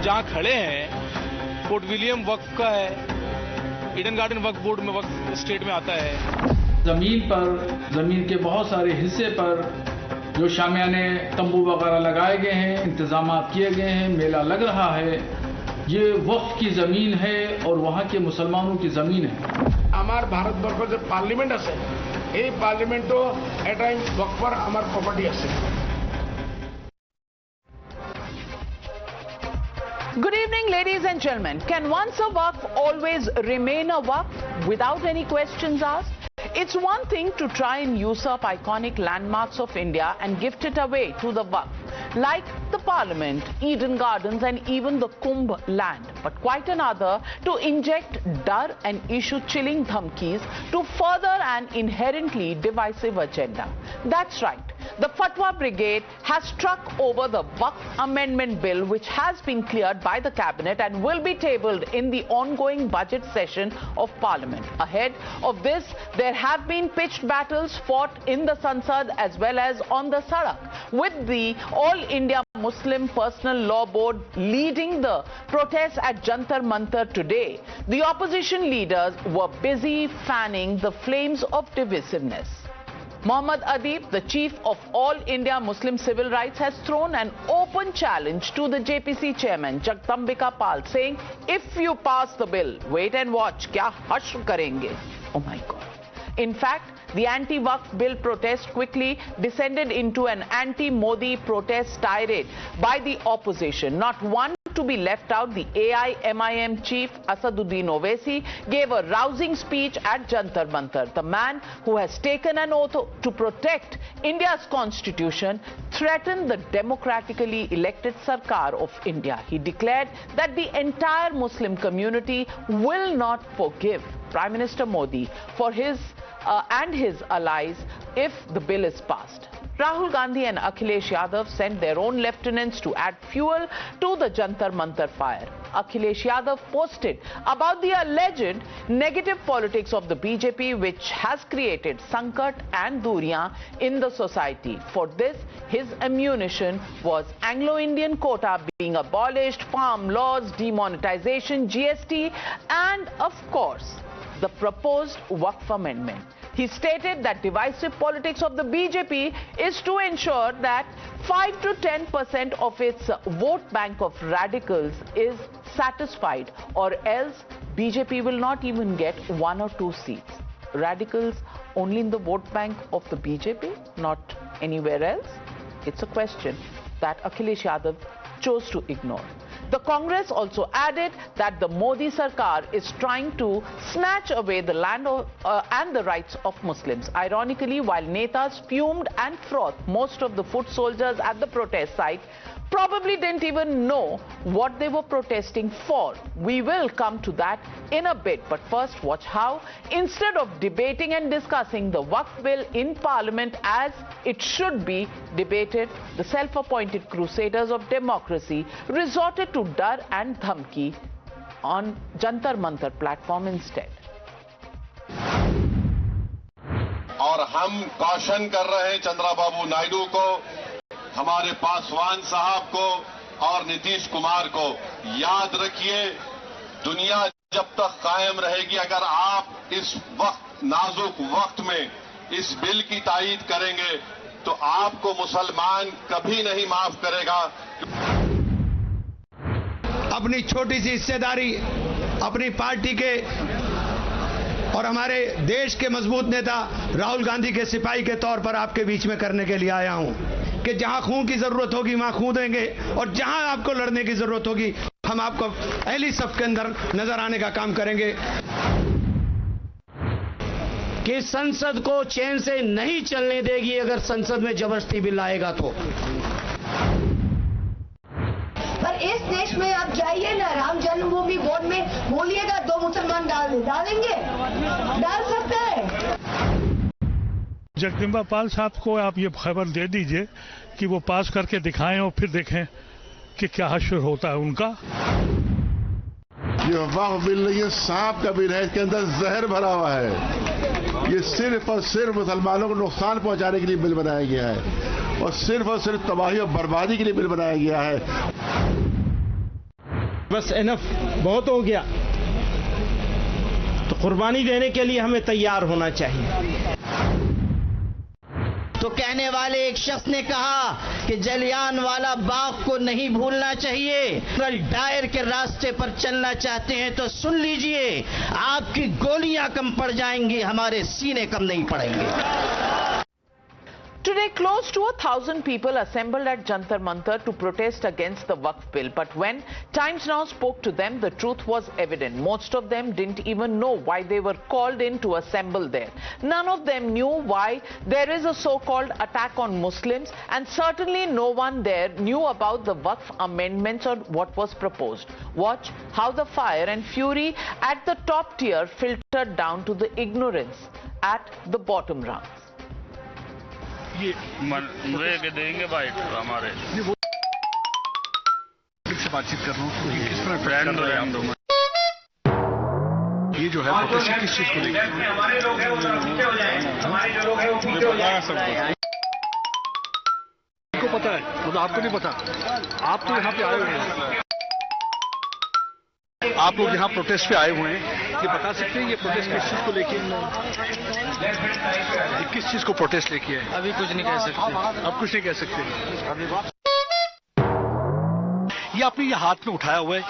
जहां खड़े हैं फोर्ट विलियम वक्फ का है, ईडन गार्डन वक्फ बोर्ड में वक्फ स्टेट में आता है। जमीन के बहुत सारे हिस्से पर जो शामियाने तंबू वगैरह लगाए गए हैं, इंतजाम किए गए हैं, मेला लग रहा है, ये वक्फ की जमीन है और वहाँ के मुसलमानों की जमीन है। আমার ভারতবর্ষের যে পার্লামেন্ট আছে এই পার্লামেন্টও এটাই ওয়াকফর আমার প্রপার্টি আছে। Good evening, ladies and gentlemen. Can once a waqf always remain a waqf without any questions asked? It's one thing to try and usurp iconic landmarks of India and gift it away to the waqf, like the Parliament, Eden Gardens and even the Kumbh land. But quite another to inject Darr and issue chilling dhamkis to further an inherently divisive agenda. That's right. The Fatwa Brigade has struck over the Waqf Amendment Bill, which has been cleared by the Cabinet and will be tabled in the ongoing budget session of Parliament. Ahead of this, there have been pitched battles fought in the Sansad as well as on the Sadak, with the All India Muslim Personal Law Board leading the protests at Jantar Mantar today. The opposition leaders were busy fanning the flames of divisiveness. Mohammad Adib, the chief of All India Muslim Civil Rights, has thrown an open challenge to the JPC chairman, Jagdambika Pal, saying, if you pass the bill, wait and watch, kya hashr karenge? Oh my God. In fact, the anti-Waqf bill protest quickly descended into an anti-Modi protest tirade by the opposition. Not one to be left out, the AIMIM Chief Asaduddin Owaisi gave a rousing speech at Jantar Mantar. The man who has taken an oath to protect India's constitution threatened the democratically elected Sarkar of India. He declared that the entire Muslim community will not forgive Prime Minister Modi for his and his allies if the bill is passed. Rahul Gandhi and Akhilesh Yadav sent their own lieutenants to add fuel to the Jantar Mantar fire. Akhilesh Yadav posted about the alleged negative politics of the BJP, which has created sankat and duriyan in the society. For this, his ammunition was Anglo-Indian quota being abolished, farm laws, demonetization, GST, and of course, the proposed Waqf amendment. He stated that divisive politics of the BJP is to ensure that 5 to 10% of its vote bank of radicals is satisfied, or else BJP will not even get 1 or 2 seats. Radicals only in the vote bank of the BJP, not anywhere else? It's a question that Akhilesh Yadav chose to ignore. The Congress also added that the Modi Sarkar is trying to snatch away the land and the rights of Muslims. Ironically, while Netas fumed and frothed, most of the foot soldiers at the protest site probably didn't even know what they were protesting for. We will come to that in a bit, but first watch how, instead of debating and discussing the Waqf bill in Parliament as it should be debated, the self-appointed crusaders of democracy resorted to Darr and Dhamki on Jantar Mantar platform instead. और हम caution कर रहे हैं चंद्रबाबू नायडू को, हमारे पासवान साहब को और नीतीश कुमार को, याद रखिए, दुनिया जब तक कायम रहेगी, अगर आप इस वक्त नाजुक वक्त में इस बिल की तायीद करेंगे तो आपको मुसलमान कभी नहीं माफ करेगा। अपनी छोटी सी हिस्सेदारी अपनी पार्टी के और हमारे देश के मजबूत नेता राहुल गांधी के सिपाही के तौर पर आपके बीच में करने के लिए आया हूं कि जहां खून की जरूरत होगी वहां खून देंगे, और जहां आपको लड़ने की जरूरत होगी हम आपको पहली सफ के अंदर नजर आने का काम करेंगे। कि संसद को चैन से नहीं चलने देगी अगर संसद में जबरदस्ती बिल आएगा तो। पर इस देश में आप जाइए ना, राम जन्मभूमि बोर्ड में बोलिएगा 2 मुसलमान डालेंगे, डाल सकते हैं। जगदम्बा पाल साहब को आप ये खबर दे दीजिए कि वो पास करके दिखाएं और फिर देखें कि क्या हश्र होता है उनका। ये वक्फ बिल नहीं है, सांप का बिल है, इसके अंदर जहर भरा हुआ है। ये सिर्फ और सिर्फ मुसलमानों को नुकसान पहुंचाने के लिए बिल बनाया गया है और सिर्फ तबाही और बर्बादी के लिए बिल बनाया गया है। बस इनफ, बहुत हो गया। तो कुर्बानी देने के लिए हमें तैयार होना चाहिए। तो कहने वाले एक शख्स ने कहा कि जलियांवाला बाग को नहीं भूलना चाहिए। अगर डायर के रास्ते पर चलना चाहते हैं तो सुन लीजिए, आपकी गोलियां कम पड़ जाएंगी, हमारे सीने कम नहीं पड़ेंगे। Today, close to 1,000 people assembled at Jantar Mantar to protest against the Waqf Bill. But when Times Now spoke to them, the truth was evident. Most of them didn't even know why they were called in to assemble there. None of them knew why there is a so-called attack on Muslims, and certainly no one there knew about the Waqf amendments or what was proposed. Watch how the fire and fury at the top tier filtered down to the ignorance at the bottom rungs. ये देंगे भाई हमारे से बातचीत कर रहा हूँ कि किस तरह फ्रेंड ये जो है प्रोटेस्ट किस चीज को लेकर हमारे लोग हैं वो पीछे हो जाएंगे, हमारे जो लोग हैं वो पीछे हो जाएंगे। आपको पता है, मतलब आपको नहीं पता, आप तो यहाँ पे आए हुए हैं, आप लोग यहाँ प्रोटेस्ट पे आए हुए हैं, ये बता सकते हैं ये प्रोटेस्ट किस चीज को लेके, किस चीज को प्रोटेस्ट लेके है? अभी कुछ नहीं कह सकते। अब कुछ नहीं कह सकते। ये आपने ये हाथ में उठाया हुआ है,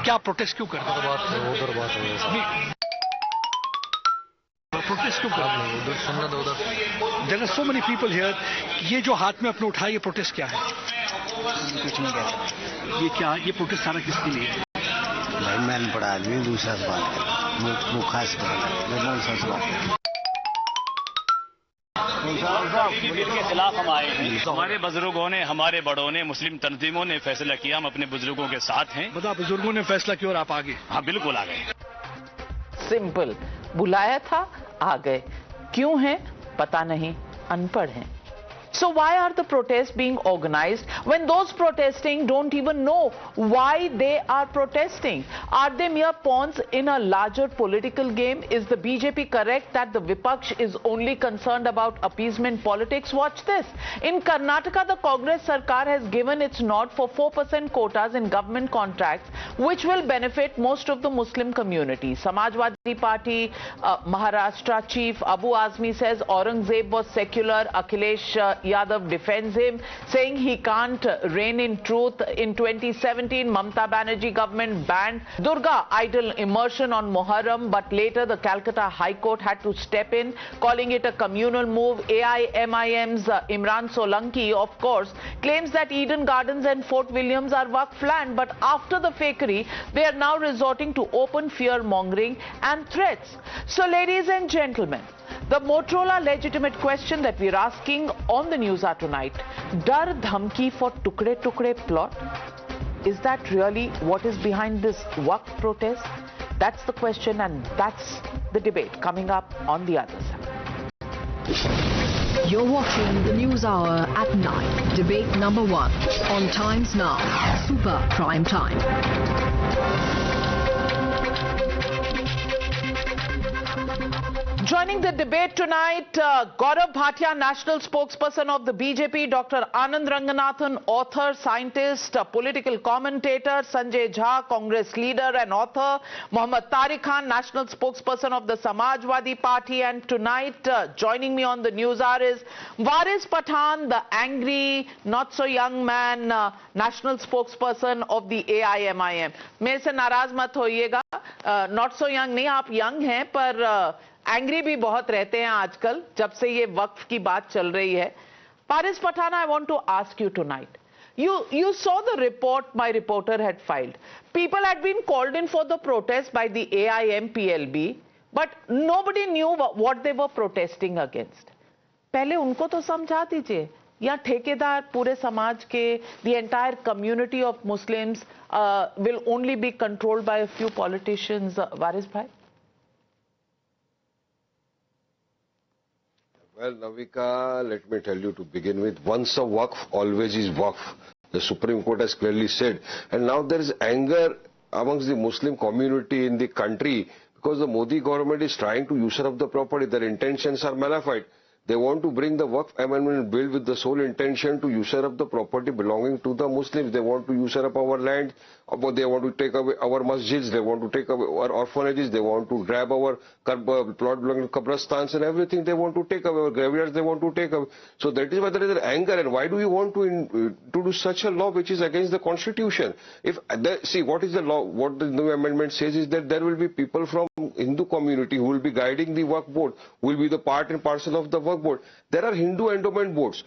क्या प्रोटेस्ट क्यों कर रहे हैं? प्रोटेस्ट क्यों कर रहे हैं? There are so many people here. ये जो हाथ में आपने उठाया, ये प्रोटेस्ट क्या है? कुछ नहीं कह सकते। ये क्या, ये प्रोटेस्ट सारा किसके लिए है? भाई मैंने पढ़ा आदमी दूसरा से बात कर, वो खास कर सच बात के खिलाफ हम आए हैं। हमारे बुजुर्गों ने, हमारे बड़ों ने, मुस्लिम तंजीमों ने फैसला किया, हम अपने बुजुर्गों के साथ हैं। बता, बुजुर्गों ने फैसला किया और आप आ गए? हाँ बिल्कुल आ गए। सिंपल, बुलाया था, आ गए। क्यों है पता नहीं, अनपढ़ हैं। So why are the protests being organized when those protesting don't even know why they are protesting? Are they mere pawns in a larger political game? Is the BJP correct that the Vipaksh is only concerned about appeasement politics? Watch this. In Karnataka, the Congress Sarkar has given its nod for 4% quotas in government contracts, which will benefit most of the Muslim community. Samajwadi Party Maharashtra Chief Abu Azmi says Aurangzeb was secular. Akhilesh Yadav defends him, saying he can't reign in truth. In 2017, Mamata Banerjee government banned Durga idol immersion on Muharram, but later the Calcutta High Court had to step in, calling it a communal move. AIMIM's Imran Solanki, of course, claims that Eden Gardens and Fort Williams are Waqf land, but after the fakery, they are now resorting to open fear-mongering and threats. So, ladies and gentlemen, the Motorola legitimate question that we're asking on the news are tonight, Darr-Dhamki for Tukde plot? Is that really what is behind this Waqf protest? That's the question, and that's the debate coming up on the other side. You're watching the News Hour at 9, debate number 1 on Times Now, Super Prime Time. Joining the debate tonight, Gaurav Bhatia, national spokesperson of the BJP, Dr. Anand Ranganathan, author, scientist, political commentator, Sanjay Jha, Congress leader and author, Mohammad Tariq Khan, national spokesperson of the Samajwadi Party, and tonight joining me on the news hour is Waris Pathan, the angry, not so young man, national spokesperson of the AIMIM. मेरे से नाराज मत होइएगा, not so young नहीं, आप young हैं, पर angry भी बहुत रहते हैं आजकल जब से ये वक्फ की बात चल रही है. Waris Pathan, I want to ask you tonight. You saw the report my reporter had filed. People had been called in for the protest by the AIMPLB, but nobody knew what they were protesting against. पहले उनको तो समझा दीजिए. या ठेकेदार पूरे समाज के, the entire community of Muslims will only be controlled by a few politicians. Waris bhai? Well, Navika, let me tell you to begin with, once a Waqf, always is Waqf. The Supreme Court has clearly said. And now there is anger amongst the Muslim community in the country because the Modi government is trying to usurp the property. Their intentions are malified. They want to bring the Waqf Amendment Bill with the sole intention to usurp the property belonging to the Muslims. They want to usurp our land, they want to take away our masjids, they want to take away our orphanages, they want to grab our plot belonging to Qabrastans and everything. They want to take away our graveyards, they want to take away. So that is why there is an anger. And why do you want to do such a law which is against the Constitution? See, what is the law? What the new amendment says is that there will be people from Hindu community who will be guiding the Waqf board, who will be the part and parcel of the Waqf board. There are Hindu endowment boards.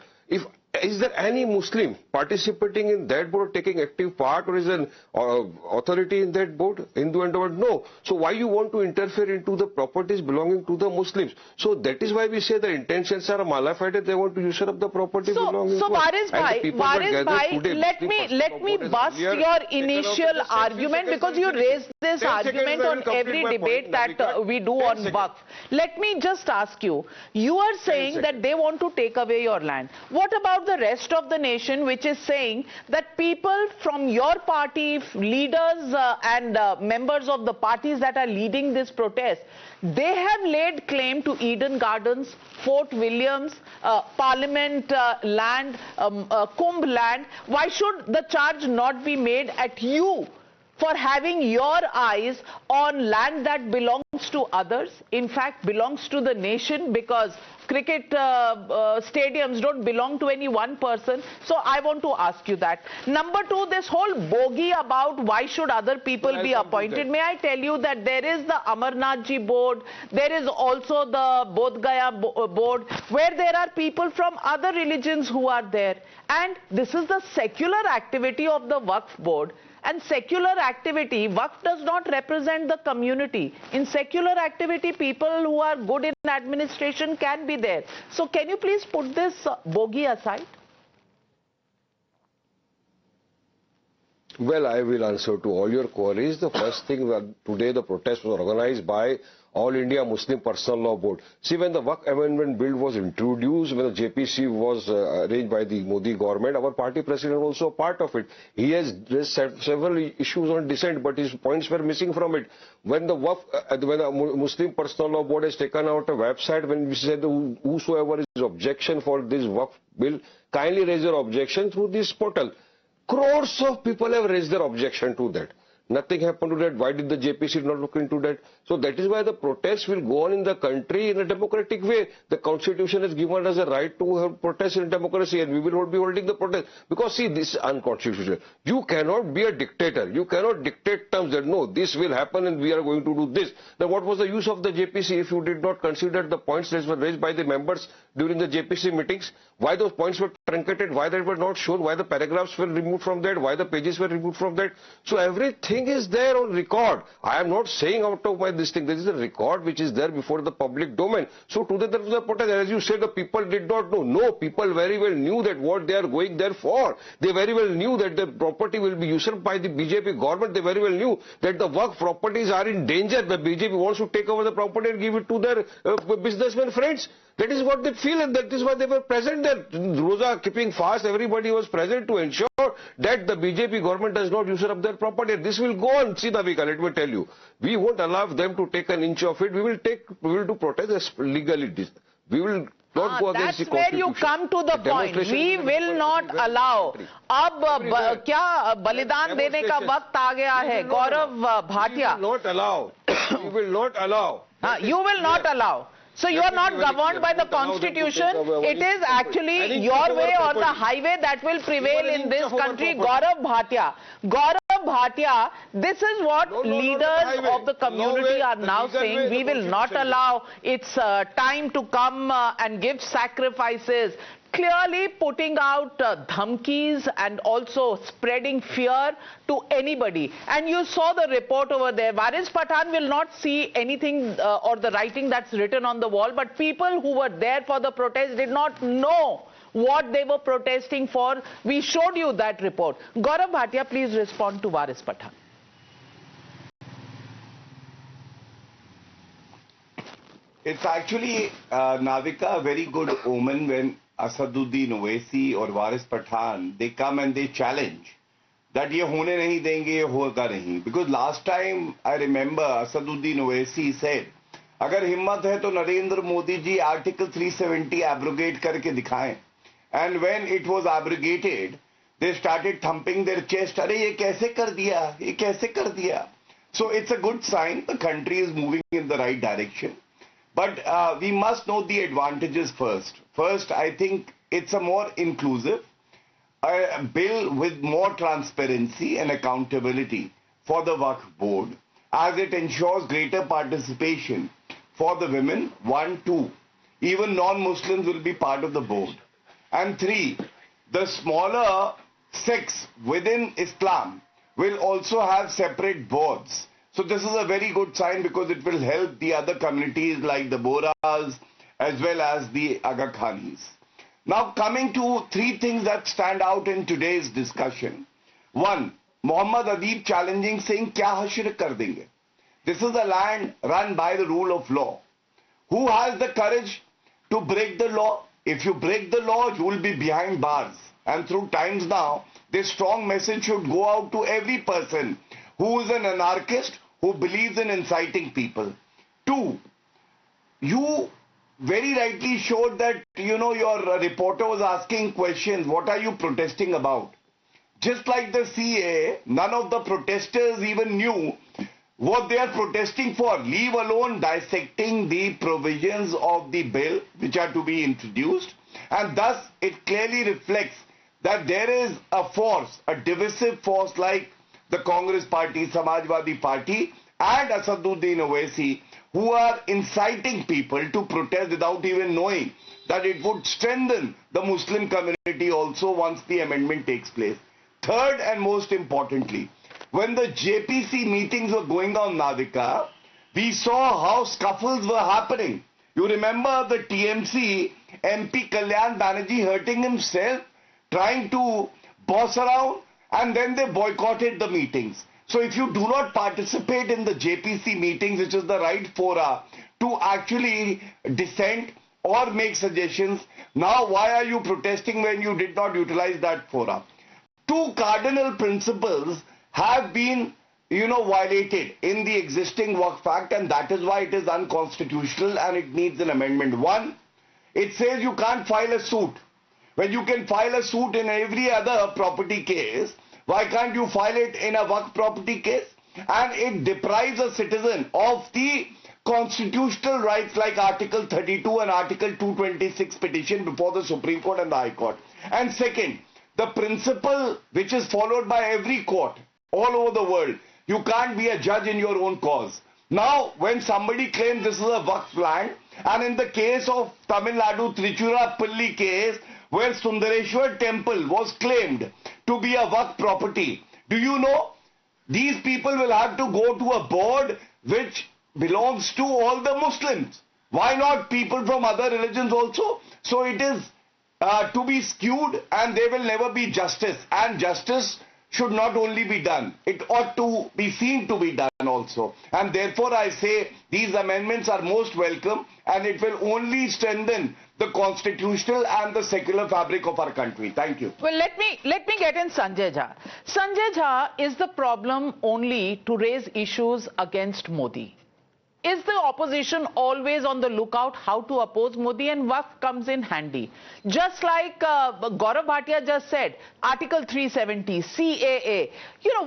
Is there any Muslim participating in that board, taking active part, or is an authority in that board, Hindu endowment? No. So why you want to interfere into the properties belonging to the Muslims? So that is why we say the intentions are mala fide. They want to usurp the property belonging to us. So Waris Bhai, let me bust your initial argument, because you raised this argument on every debate that we do on Waqf. Let me just ask you. You are saying that they want to take away your land. What about the rest of the nation, which is saying that people from your party, leaders and members of the parties that are leading this protest, they have laid claim to Eden Gardens, Fort Williams, Parliament land, Kumbh land? Why should the charge not be made at you for having your eyes on land that belongs to others, in fact belongs to the nation, because cricket stadiums don't belong to any one person? So I want to ask you that. Number two, this whole bogey about why should other people be appointed. May I tell you that there is the Amarnath Ji board, there is also the Bodh Gaya board, where there are people from other religions who are there. And this is the secular activity of the Waqf board. And secular activity, Waqf does not represent the community. In secular activity, people who are good in administration can be there. So can you please put this bogey aside? Well, I will answer to all your queries. The first thing, today the protest was organized by All India Muslim Personal Law Board. See, when the Waqf Amendment Bill was introduced, when the JPC was arranged by the Modi government, our party president was also a part of it. He has raised several issues on dissent, but his points were missing from it. When the Muslim Personal Law Board has taken out a website, when we said whosoever is objection for this Waqf bill, kindly raise your objection through this portal. Crores of people have raised their objection to that. Nothing happened to that. Why did the JPC not look into that? So that is why the protests will go on in the country in a democratic way. The Constitution has given us a right to have protest in democracy, and we will be holding the protest. Because see, this is unconstitutional. You cannot be a dictator. You cannot dictate terms that no, this will happen and we are going to do this. Then what was the use of the JPC if you did not consider the points that were raised by the members during the JPC meetings? Why those points were truncated? Why they were not shown? Why the paragraphs were removed from that? Why the pages were removed from that? So everything is there on record. I am not saying out of my this thing. This is a record which is there before the public domain. So today there was a protest. As you said, the people did not know. No, people very well knew that what they are going there for. They very well knew that the property will be usurped by the BJP government. They very well knew that the Waqf properties are in danger. The BJP wants to take over the property and give it to their businessmen friends. That is what they feel, and that is why they were present there. Rosa keeping fast, everybody was present to ensure that the BJP government does not usurp their property. This will go on. See, Navika, let me tell you, we won't allow them to take an inch of it. We will do protest legally. We will not go against the Constitution. That's where you come to the point. We will not allow. अब क्या बलिदान देने का वक्त आ गया है? Gaurav Bhatia. We will not allow. We will not allow. You will not allow. So you are not governed by the Constitution. It is actually your way or the highway that will prevail in this country. Gaurav Bhatia, this is what leaders of the community are now saying. We will not allow. It's time to come and give sacrifices. Clearly putting out dhamkis and also spreading fear to anybody. And you saw the report over there. Waris Pathan will not see anything or the writing that's written on the wall, but people who were there for the protest did not know what they were protesting for. We showed you that report. Gaurav Bhatia, please respond to Waris Pathan. It's actually, Navika, a very good omen when Asaduddin Owaisi or Waris Pathan, they come and they challenge that ye hone nahi denge, ye hoga nahi. Because last time I remember Asaduddin Owaisi said अगर हिम्मत है तो Narendra Modi ji article 370 abrogate करके दिखाएं. And when it was abrogated they started thumping their chest. अरे ये कैसे कर दिया, ये कैसे कर दिया. So it's a good sign. The country is moving in the right direction. But we must know the advantages first. First, I think it's a more inclusive bill with more transparency and accountability for the Waqf board, as it ensures greater participation for the women. 1, 2. Even non-Muslims will be part of the board. And 3, the smaller sects within Islam will also have separate boards. So this is a very good sign because it will help the other communities like the Bohras as well as the Aga Khanis. Now coming to 3 things that stand out in today's discussion. 1, Muhammad Adib challenging, saying, "Kya hashr kar denge?" This is a land run by the rule of law. Who has the courage to break the law? If you break the law, you will be behind bars. And through times now, this strong message should go out to every person who is an anarchist, who believes in inciting people. 2, you very rightly showed that, your reporter was asking questions. What are you protesting about? Just like the CAA, none of the protesters even knew what they are protesting for, leave alone dissecting the provisions of the bill which are to be introduced. And thus, it clearly reflects that there is a force, a divisive force like the Congress Party, Samajwadi Party and Asaduddin Owaisi, who are inciting people to protest without even knowing that it would strengthen the Muslim community also once the amendment takes place. Third and most importantly, when the JPC meetings were going on, Navika, we saw how scuffles were happening. You remember the TMC MP Kalyan Banerjee hurting himself, trying to boss around, and then they boycotted the meetings. So if you do not participate in the JPC meetings, which is the right fora to actually dissent or make suggestions, now why are you protesting when you did not utilize that fora? 2 cardinal principles have been, violated in the existing Waqf Act, and that is why it is unconstitutional and it needs an amendment. 1, it says you can't file a suit. When you can file a suit in every other property case, why can't you file it in a Waqf property case? And it deprives a citizen of the constitutional rights like Article 32 and Article 226 petition before the Supreme Court and the High Court. And second, the principle which is followed by every court all over the world, you can't be a judge in your own cause. Now, when somebody claims this is a Waqf land, and in the case of Tamil Nadu Trichurapalli case, where Sundareshwar temple was claimed to be a Waqf property, do you know, these people will have to go to a board which belongs to all the Muslims. Why not people from other religions also? So it is to be skewed, and there will never be justice. And justice should not only be done, it ought to be seen to be done also. And therefore I say these amendments are most welcome, and it will only strengthen the constitutional and the secular fabric of our country. Thank you. Well, let me get in Sanjay Jha. Sanjay Jha, is the problem only to raise issues against Modi? Is the opposition always on the lookout how to oppose Modi, and Waqf comes in handy? Just like Gaurav Bhatia just said, Article 370, CAA,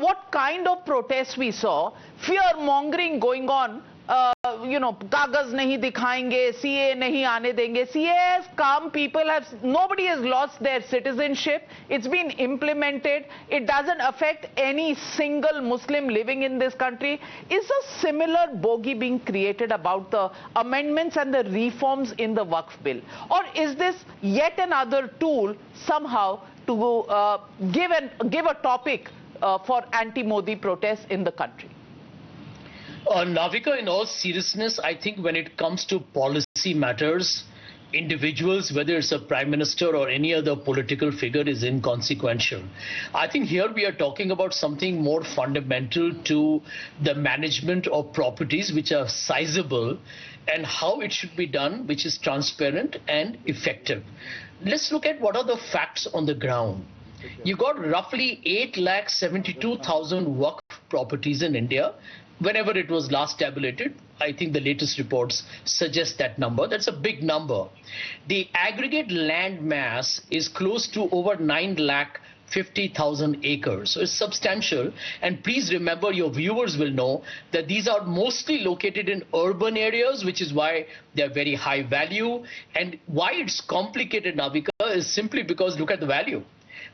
what kind of protests we saw, fear-mongering going on, kagaz nahi dikhayenge, CA nahi aane denge. CA has come, nobody has lost their citizenship. It's been implemented. It doesn't affect any single Muslim living in this country. Is a similar bogey being created about the amendments and the reforms in the Waqf bill? Or is this yet another tool somehow to give a topic for anti-Modi protests in the country? Navika, in all seriousness, I think when it comes to policy matters, individuals, whether it's a prime minister or any other political figure, is inconsequential. I think here we are talking about something more fundamental to the management of properties which are sizable and how it should be done, which is transparent and effective. Let's look at what are the facts on the ground. You got roughly 8,72,000 Waqf properties in India, whenever it was last tabulated. I think the latest reports suggest that number. That's a big number. The aggregate land mass is close to over 9,50,000 acres. So it's substantial. And please remember, your viewers will know that these are mostly located in urban areas, which is why they're very high value. And why it's complicated, Navika, is simply because look at the value.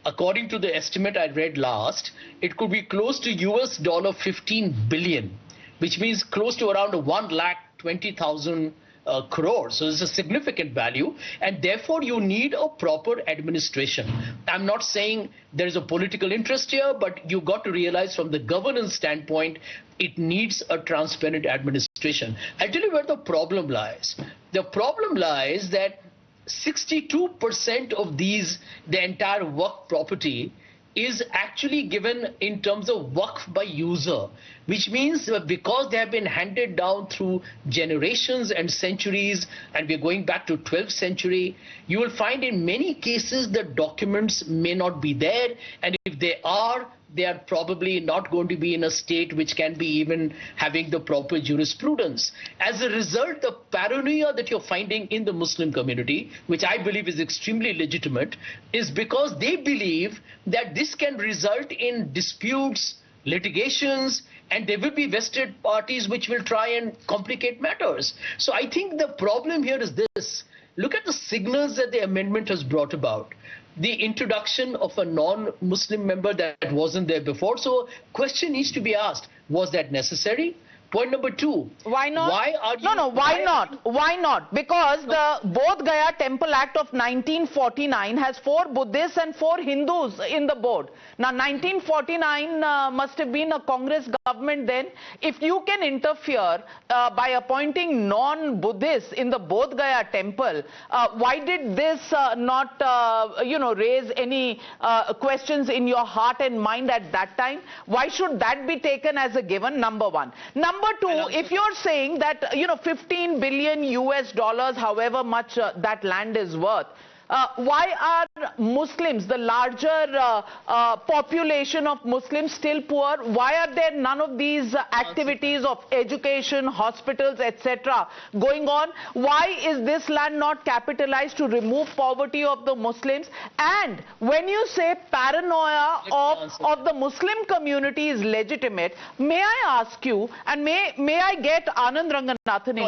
According to the estimate I read last, it could be close to $15 billion, which means close to around 1,20,000 crores. So it's a significant value, and therefore you need a proper administration. I'm not saying there is a political interest here, but you got to realize from the governance standpoint, it needs a transparent administration. I'll tell you where the problem lies. The problem lies that 62% of the entire Waqf property is actually given in terms of Waqf by user, which means because they have been handed down through generations and centuries, and we're going back to 12th century, you will find in many cases the documents may not be there, and if they are probably not going to be in a state which can be even having the proper jurisprudence. As a result, the paranoia that you're finding in the Muslim community, which I believe is extremely legitimate, is because they believe that this can result in disputes, litigations, and there will be vested parties which will try and complicate matters. So I think the problem here is this. Look at the signals that the amendment has brought about. The introduction of a non-Muslim member that wasn't there before. So question needs to be asked, was that necessary? Point number two. Why not? Why are you... No, why not? Why not? Because the Bodh Gaya Temple Act of 1949 has 4 Buddhists and 4 Hindus in the board. Now, 1949 must have been a Congress government then. If you can interfere by appointing non-Buddhists in the Bodh Gaya temple, why did this not, raise any questions in your heart and mind at that time? Why should that be taken as a given? Number one. Number two, if you're saying that, $15 billion US, however much that land is worth, why are Muslims, the larger population of Muslims, still poor? Why are there none of these activities of education, hospitals, etc. going on? Why is this land not capitalized to remove poverty of the Muslims? And when you say paranoia of the Muslim community is legitimate, may I ask you, and may I get Anand Ranganathan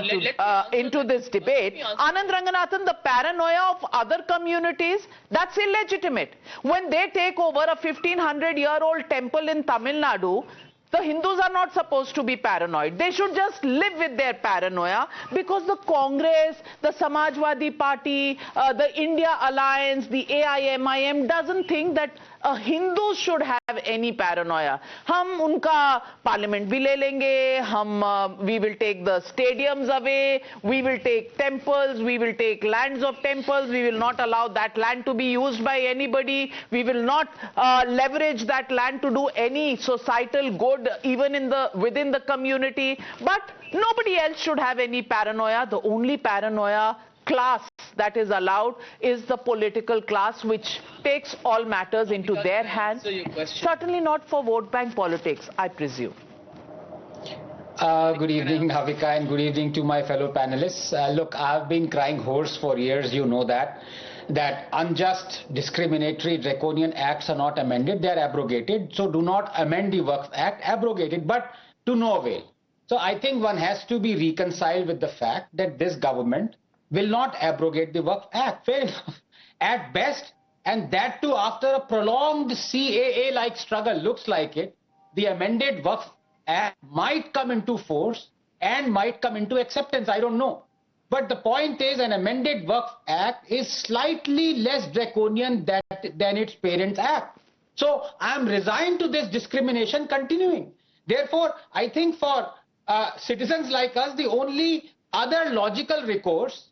into this debate? Anand Ranganathan, the paranoia of other communities, that's illegitimate. When they take over a 1500-year-old temple in Tamil Nadu, the Hindus are not supposed to be paranoid. They should just live with their paranoia, because the Congress, the Samajwadi Party, the India Alliance, the AIMIM doesn't think that Hindus should have any paranoia. Hum unka parliament bhi le lenge, we will take the stadiums away, we will take temples, we will take lands of temples, we will not allow that land to be used by anybody, we will not leverage that land to do any societal good even within the community. But nobody else should have any paranoia. The only paranoia class that is allowed is the political class, which takes all matters into their hands. Certainly not for vote bank politics, I presume. Good evening, Navika, and good evening to my fellow panelists. Look, I've been crying hoarse for years, you know that unjust, discriminatory, draconian acts are not amended, they are abrogated. So do not amend the Waqf Act, abrogate it, but to no avail. So I think one has to be reconciled with the fact that this government will not abrogate the Waqf Act. Fair enough. At best, and that too after a prolonged CAA-like struggle, looks like it, the amended Waqf Act might come into force and might come into acceptance. I don't know. But the point is, an amended Waqf Act is slightly less draconian than its parent act. So I am resigned to this discrimination continuing. Therefore, I think for citizens like us, the only other logical recourse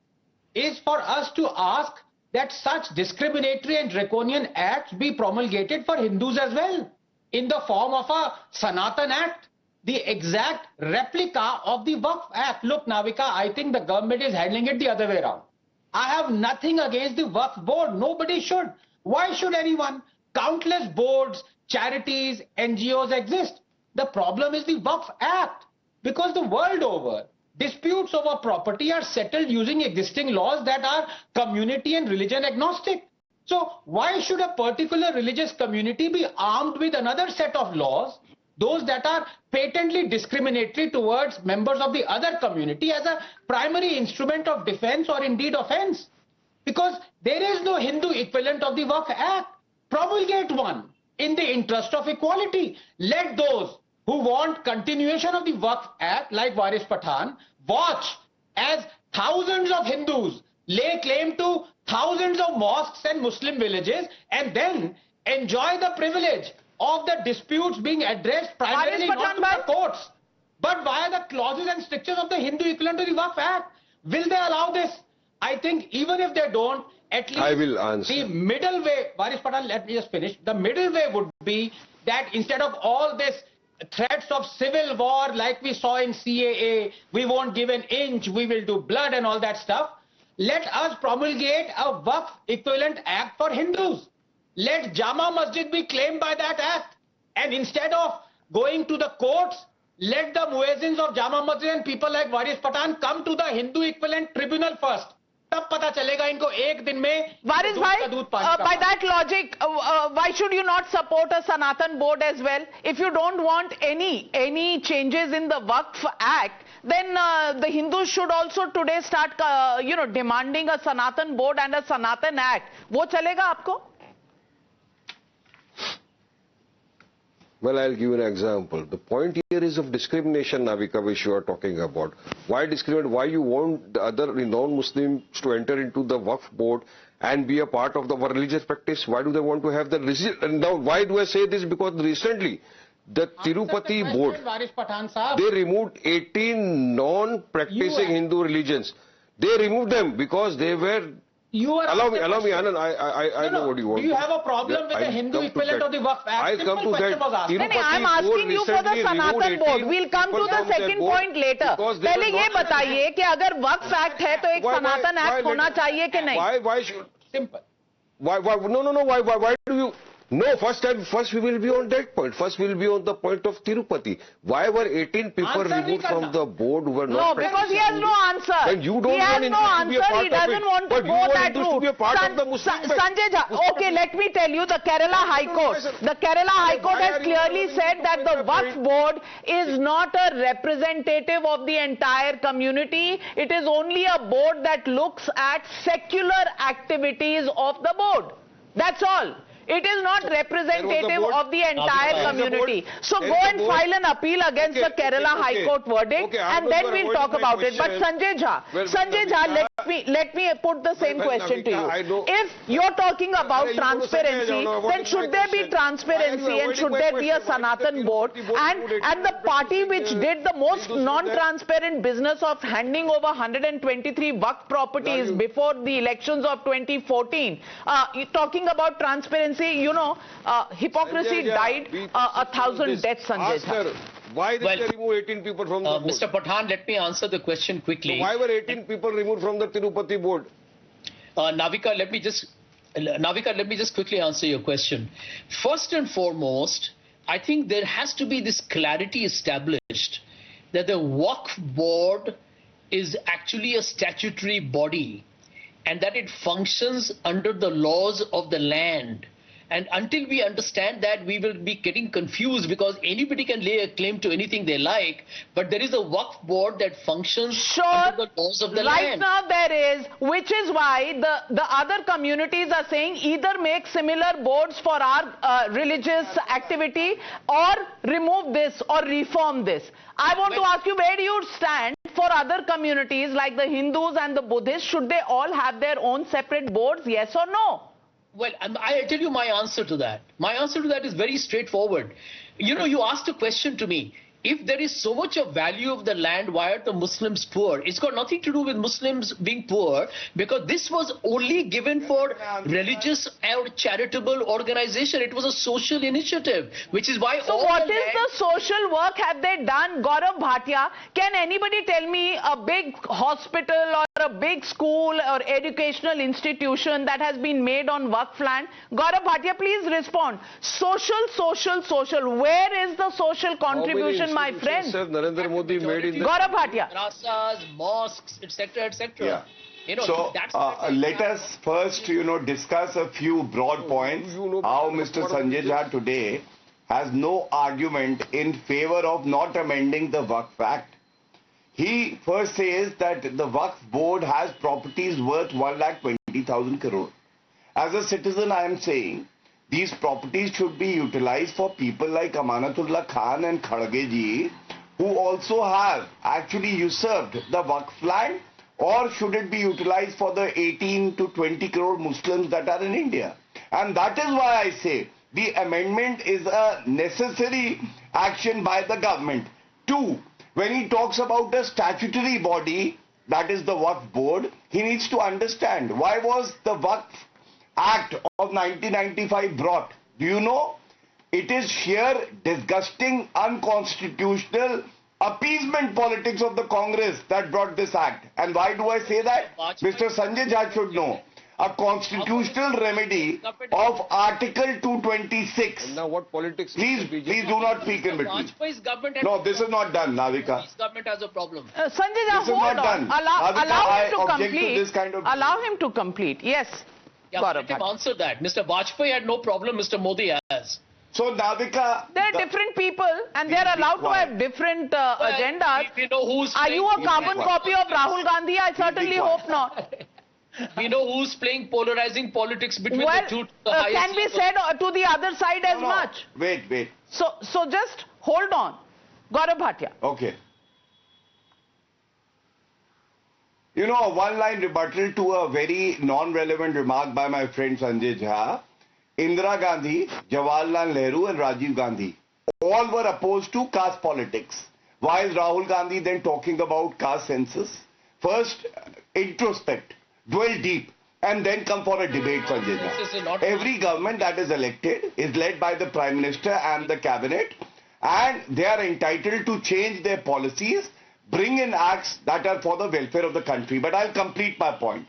is for us to ask that such discriminatory and draconian acts be promulgated for Hindus as well, in the form of a Sanatan Act, the exact replica of the Waqf Act. Look, Navika, I think the government is handling it the other way around. I have nothing against the Waqf board. Nobody should. Why should anyone? Countless boards, charities, NGOs exist. The problem is the Waqf Act. Because the world over, disputes over property are settled using existing laws that are community and religion agnostic. So why should a particular religious community be armed with another set of laws, those that are patently discriminatory towards members of the other community, as a primary instrument of defense or indeed offense? Because there is no Hindu equivalent of the Waqf Act. Promulgate one in the interest of equality. Let those who want continuation of the Waqf Act, like Waris Pathan, watch as thousands of Hindus lay claim to thousands of mosques and Muslim villages, and then enjoy the privilege of the disputes being addressed primarily not to the courts, but via the clauses and strictures of the Hindu equivalent to the Waqf Act. Will they allow this? I think even if they don't, at least I will answer. The middle way, Waris Pathan, let me just finish. The middle way would be that instead of all this threats of civil war like we saw in CAA, we won't give an inch, we will do blood and all that stuff, let us promulgate a Waqf equivalent act for Hindus. Let Jama Masjid be claimed by that act. And instead of going to the courts, let the muezzins of Jama Masjid and people like Waris Pathan come to the Hindu equivalent tribunal first. तब पता चलेगा इनको एक दिन में वारिस भाई, by that logic, why should you not support a Sanatan board as well? If you don't want any changes in the Waqf Act, then the Hindus should also today start, demanding a Sanatan board and a Sanatan Act. वो चलेगा आपको? Well, I'll give you an example. The point here is of discrimination, Navika, which you are talking about. Why discriminate? Why you want the other non-Muslims to enter into the Waqf board and be a part of the religious practice? Why do they want to have the... Now, why do I say this? Because recently, the Tirupati board, they removed 18 non-practicing Hindu religions. They removed them because they were... Allow me, Anand, I know what you want. Do you have a problem with the Hindu equivalent of the Waqf Act? I'll come to that. I'm asking you for the Sanatan board. We'll come to the second point later. पहले ये बताइए कि अगर Waqf Act है तो एक Sanatan Act होना चाहिए कि नहीं? Why should... Simple. Why, no, why do you... No, first we will be on that point. First we will be on the point of Tirupati. Why were 18 people removed from the board who were not... No, because he has no answer. And you don't he has no answer. He doesn't want to go that route. Sanjay Jha, okay, let me tell you, the Kerala High Court. The Kerala High Court has clearly said that the Waqf board is not a representative of the entire community. It is only a board that looks at secular activities of the board. That's all. It is not representative of the entire community. So go and file an appeal against the Kerala High Court verdict, and then we'll talk about it. But Sanjay Jha, let me put the same question to you. If you're talking about transparency, then should there be transparency and should there be a Sanatan board? And the party which did the most non-transparent business of handing over 123 Waqf properties before the elections of 2014, talking about transparency, hypocrisy died 1,000 deaths, Sanjay Jha. Why did they remove 18 people from the board? Mr. Pathan, let me answer the question quickly. So why were 18 people removed from the Tirupati board? Navika, let me just quickly answer your question. First and foremost, I think there has to be this clarity established that the Waqf board is actually a statutory body and that it functions under the laws of the land. And until we understand that, we will be getting confused because anybody can lay a claim to anything they like, but there is a Waqf board that functions under the laws of the land. Right now there is, which is why the other communities are saying either make similar boards for our religious activity or remove this or reform this. I want to ask you, where do you stand for other communities like the Hindus and the Buddhists? Should they all have their own separate boards, yes or no? Well, I tell you my answer to that. My answer to that is very straightforward. You asked a question to me. If there is so much of value of the land, why are the Muslims poor? It's got nothing to do with Muslims being poor, because this was only given for religious or charitable organization. It was a social initiative, which is why... So what is the social work have they done? Gaurav Bhatia, can anybody tell me a big hospital or a big school or educational institution that has been made on Waqf land? Gaurav Bhatia, please respond. Social. Where is the social contribution question, my friend. Sir, Narendra Modi made in the... Gaurav Bhatia. Madrasas, mosques, etc., etc. Yeah. You know, so let us first, discuss a few broad points. How Mr. Sanjay Jha today has no argument in favor of not amending the Waqf Act. He first says that the Waqf board has properties worth 1,20,000 crore. As a citizen, I am saying these properties should be utilized for people like Amanatullah Khan and Khadge ji, who also have actually usurped the Waqf land. Or should it be utilized for the 18 to 20 crore Muslims that are in India? And that is why I say the amendment is a necessary action by the government. Two, when he talks about the statutory body, that is the Waqf board, he needs to understand why was the Waqf Act of 1995 brought. Do you know? It is sheer disgusting, unconstitutional appeasement politics of the Congress that brought this act. And why do I say that? Mr. Sanjay Jha should know. A constitutional remedy of Article 226. And now what politics... Please do not speak in between. No, this is not done, Navika. This government has a problem. Sanjay Jha, hold on. Allow him to complete. Allow him to complete. Yes. Yeah, let him answer that. Mr. Vajpayee had no problem, Mr. Modi has. So, Navika... They're different people and they're allowed to have different agendas. We know who's Are you a carbon copy of Rahul Gandhi? I certainly hope not. We know who's playing polarizing politics between the two. Can be said to the other side as much. Wait. So just hold on. Gaurav Bhatia. Okay. A one-line rebuttal to a very non-relevant remark by my friend Sanjay Jha. Indira Gandhi, Jawaharlal Nehru and Rajiv Gandhi all were opposed to caste politics. Why is Rahul Gandhi then talking about caste census? First, introspect, dwell deep and then come for a debate, Sanjay Jha. Every government that is elected is led by the Prime Minister and the Cabinet and they are entitled to change their policies, bring in acts that are for the welfare of the country. But I'll complete my point.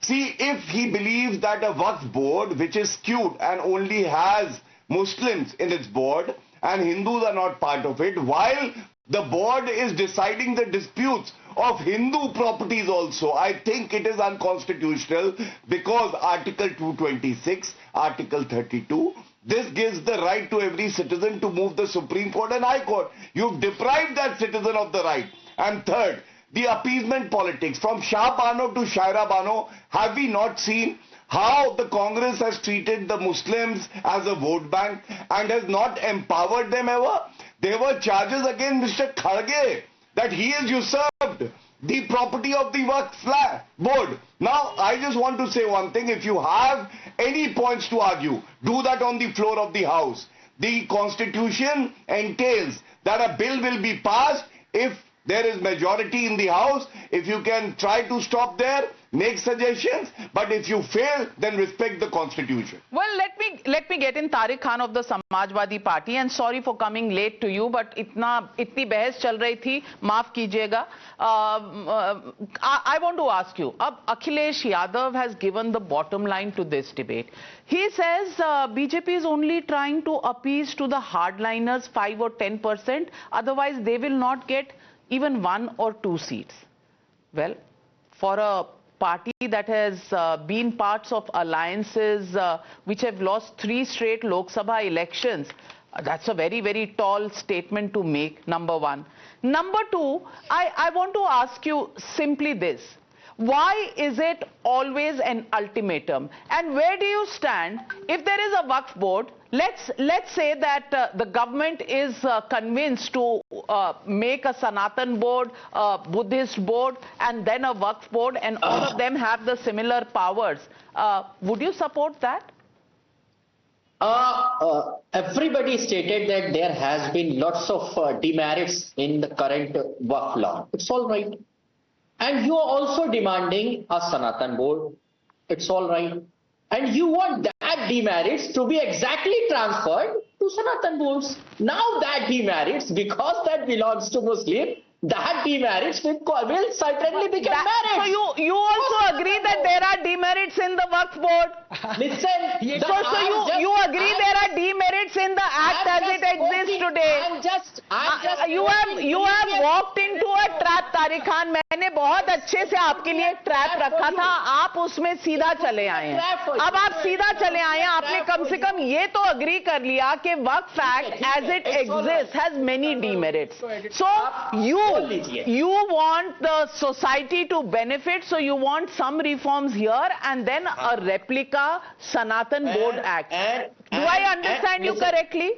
See, if he believes that a Waqf board which is skewed and only has Muslims in its board and Hindus are not part of it, while the board is deciding the disputes of Hindu properties also, I think it is unconstitutional because Article 226, Article 32, this gives the right to every citizen to move the Supreme Court and High Court. You've deprived that citizen of the right. And third, the appeasement politics from Shah Bano to Shaira Bano, have we not seen how the Congress has treated the Muslims as a vote bank and has not empowered them ever? There were charges against Mr. Khadge that he has usurped the property of the Waqf board. Now, I just want to say one thing. If you have any points to argue, do that on the floor of the House. The Constitution entails that a bill will be passed if there is majority in the House. If you can try to stop there, make suggestions, but if you fail, then respect the Constitution. Well, let me get in Tariq Khan of the Samajwadi Party, and sorry for coming late to you, but itni bahas chal rahi thi, maaf kijiyega. I want to ask you, Akhilesh Yadav has given the bottom line to this debate. He says BJP is only trying to appease to the hardliners 5 or 10%, otherwise they will not get even 1 or 2 seats. Well, for a party that has been parts of alliances which have lost 3 straight Lok Sabha elections, that's a very, very tall statement to make, number one. Number two, I want to ask you simply this. Why is it always an ultimatum? And where do you stand if there is a Waqf board? Let's say that the government is convinced to make a Sanatan board, a Buddhist board, and then a Waqf board, and all of them have the similar powers. Would you support that? Everybody stated that there has been lots of demerits in the current Waqf law. It's all right. And you are also demanding a Sanatan board. It's all right. And you want that demerits to be exactly transferred to Sanatan boards. Now that demerits, because that belongs to Muslim, that demerits will certainly become merits. So you also agree that there are demerits in the Waqf board? Listen. So you agree there are demerits demerits in the act as it exists today. You have walked into a trap, Tariq Khan. मैंने बहुत अच्छे से आपके लिए एक trap रखा था, आप उसमें सीधा चले आए हैं. अब आप सीधा चले आए हैं. आपने कम से कम ये तो अग्री कर लिया कि वक्फ act as it exists has many demerits. So you want the society to benefit, so you want some reforms here and then a replica Sanatan Board Act. Do I understand you correctly?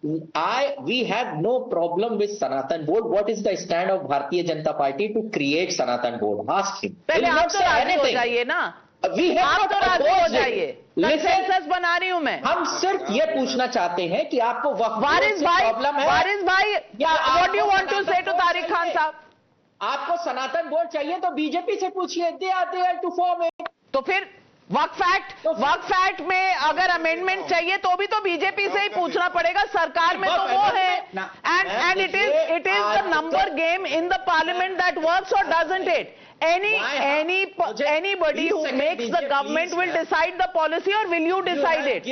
We have no problem with Sanatan Board. What is the stand of Bharatiya Janata Party to create Sanatan Board? Ask him. पहले आप तो राजी हो जाइए ना. आप तो राजी हो जाइए. कंसेंसस बना रही हूं मैं. हम सिर्फ ये पूछना चाहते हैं कि आपको वक्फ वारिस भाई, what do you want to say to Tariq Khan साहब? आपको सनातन बोर्ड चाहिए तो बीजेपी से पूछिए. They are there to form it. तो फिर वक्फ एक्ट में अगर अमेंडमेंट चाहिए तो भी तो बीजेपी से ही पूछना पड़ेगा. सरकार में तो वो है. And it is the number game in the parliament that works, or doesn't it? Anybody who makes the government will decide the policy, or will you decide it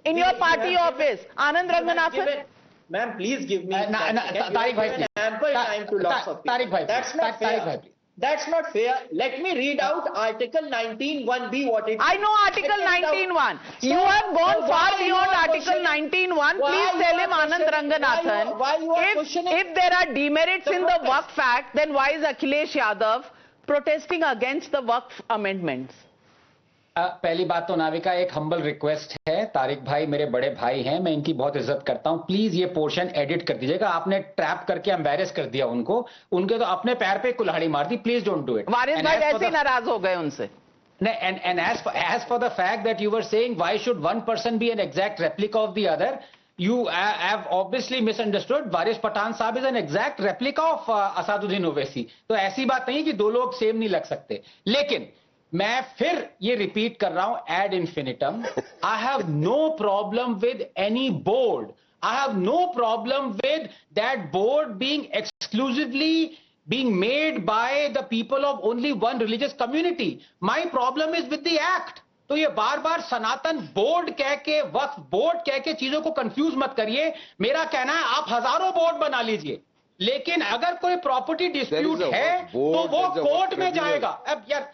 in your party office? Anand Ranganathan? Ma'am, please give me Tariq bhai, ample time to lots of people. Tariq bhai, that's not fair. That's not fair. Let me read out Article 19(1)(b) what it is. I know Article 19(1). You have gone far beyond Article 19(1). Please tell him, Anand Ranganathan, if there are demerits in the Waqf Act, then why is Akhilesh Yadav protesting against the Waqf amendments? पहली बात तो नाविका एक humble request है. तारिक भाई मेरे बड़े भाई हैं, मैं इनकी बहुत इज्जत करता हूं. प्लीज ये पोर्शन एडिट कर दीजिएगा. आपने ट्रैप करके एम्बैरेस कर दिया उनके तो अपने पैर पे कुल्हाड़ी मार दी. Please don't do it. Waris भाई ऐसे नाराज हो गए उनसे. And as for the fact that you were saying why should one person be an exact replica of the other, you have obviously misunderstood. Waris Pathan साहब is an exact replica of Asaduddin Owaisi. तो ऐसी बात नहीं कि दो लोग same नहीं लग सकते. लेकिन मैं फिर ये रिपीट कर रहा हूं ad infinitum. I have no problem with any board. I have no problem with that board being exclusively being made by the people of only one religious community. My problem is with the act. तो ये बार बार सनातन board कह के, वक्फ board कह के चीजों को confuse मत करिए. मेरा कहना है आप हजारों बोर्ड बना लीजिए, लेकिन अगर कोई प्रॉपर्टी डिस्प्यूट है तो वो कोर्ट में जाएगा. अब यार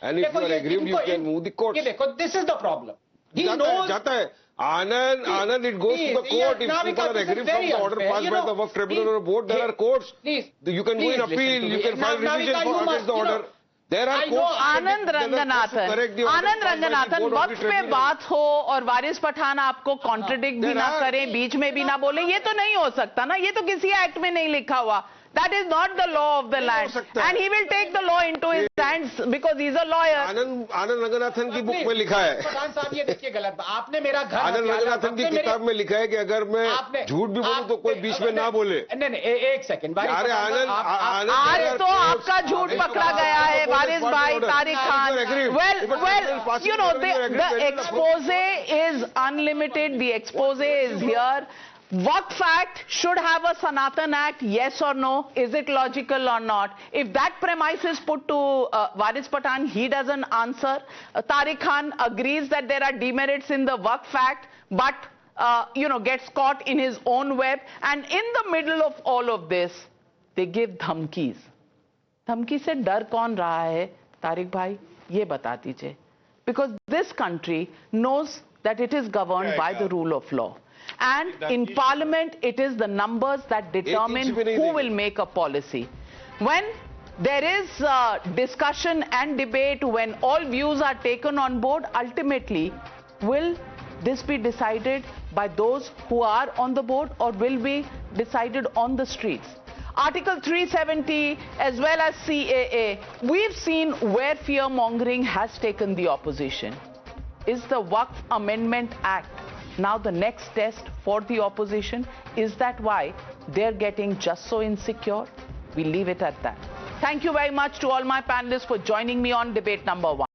देखो, दिस इज द प्रॉब्लम. जाता है Anand, it goes to the court. If people are aggrieved from the order passed by the Waqf Tribunal or board, there are courts. You can go in appeal, you can file revision against the order. There are courts. आनंद रंगनाथन, वक्त पे बात हो और वारिस पठान आपको contradict भी ना करें, बीच में भी ना बोले, ये तो नहीं हो सकता ना. ये तो किसी एक्ट में नहीं लिखा हुआ. That is not the law of the land, and he will take the law into his hands because he is a lawyer. आनंद रंगनाथन की बुक में लिखा है. पठान साहब ये देखिए गलत. आपने मेरा घर आनंद रंगनाथन की किताब में लिखा है कि अगर मैं झूठ भी बोलूं तो कोई बीच में ना बोले. नहीं, एक सेकंड. अरे आनंद, आज तो आपका झूठ पकड़ा गया है वारिस भाई, Tariq Khan. Well, you know, the expose is unlimited. The expose is here. Waqf Act should have a Sanatan Act, yes or no? Is it logical or not? If that premise is put to Waris Pathan, he doesn't answer. Tariq Khan agrees that there are demerits in the Waqf Act, but gets caught in his own web. And in the middle of all of this, they give dhamkis. धमकी से डर कौन रहा है, तारिक भाई? ये बता दीजिए. Because this country knows that it is governed by the rule of law. And in parliament, it is the numbers that determine who will make a policy. When there is discussion and debate, when all views are taken on board, ultimately, will this be decided by those who are on the board or will be decided on the streets? Article 370 as well as CAA, we've seen where fear mongering has taken the opposition. Is the Waqf Amendment Act now the next test for the opposition? Is that why they're getting just so insecure? We'll leave it at that. Thank you very much to all my panelists for joining me on debate number 1.